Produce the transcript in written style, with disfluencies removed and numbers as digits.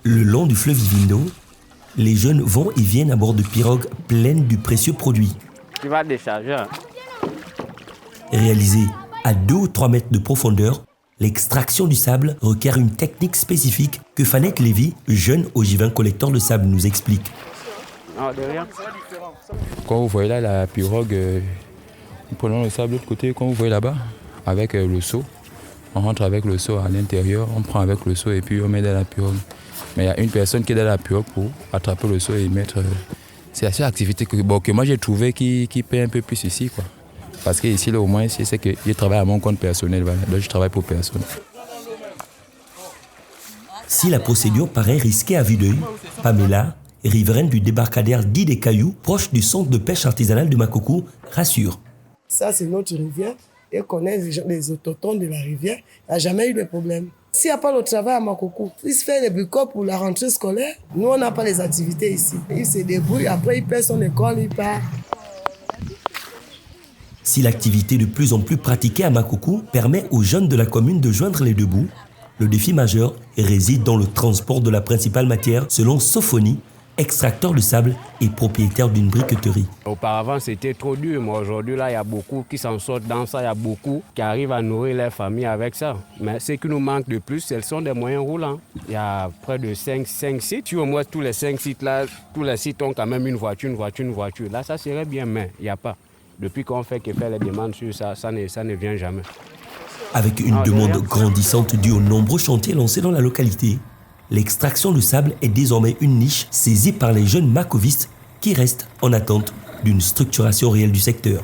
Le long du fleuve Ivindo, les jeunes vont et viennent à bord de pirogues pleines du précieux produit. Tu vas décharger. Réalisé à 2 ou 3 mètres de profondeur, l'extraction du sable requiert une technique spécifique que Fanek Lévy, jeune ogival collecteur de sable, nous explique. Non, de rien. Quand vous voyez là la pirogue, nous prenons le sable de l'autre côté, quand vous voyez là-bas, avec le seau, on rentre avec le seau à l'intérieur, on prend avec le seau et puis on met dans la pirogue. Mais il y a une personne qui est dans la pirogue pour attraper le seau et mettre... C'est la seule activité que moi j'ai trouvé qui paie un peu plus ici, quoi. Parce que ici, là, au moins, c'est que je travaille à mon compte personnel, voilà. Donc je travaille pour personne. Si la procédure paraît risquée à vue d'œil, Pamela, riveraine du débarcadère dit des Cailloux, proche du centre de pêche artisanale de Makoko, rassure. Ça, c'est notre rivière. Et connaît les autochtones de la rivière. Il n'y a jamais eu de problème. S'il n'y a pas le travail à Makoko, il se fait des bucots pour la rentrée scolaire. Nous, on n'a pas les activités ici. Il se débrouille, après il paie son école, il part. Si l'activité de plus en plus pratiquée à Makoko permet aux jeunes de la commune de joindre les deux bouts, le défi majeur réside dans le transport de la principale matière, selon Sophonie, extracteur de sable et propriétaire d'une briqueterie. Auparavant, c'était trop dur, mais aujourd'hui, là, il y a beaucoup qui s'en sortent dans ça. Il y a beaucoup qui arrivent à nourrir leur famille avec ça. Mais ce qui nous manque de plus, ce sont des moyens roulants. Il y a près de 5 sites. Si au moins tous les 5 sites-là, tous les sites ont quand même une voiture. Là, ça serait bien, mais il n'y a pas. Depuis qu'on fait que faire les demandes sur ça, ça ne vient jamais. Avec une demande grandissante due aux nombreux chantiers lancés dans la localité, l'extraction de sable est désormais une niche saisie par les jeunes makovistes qui restent en attente d'une structuration réelle du secteur.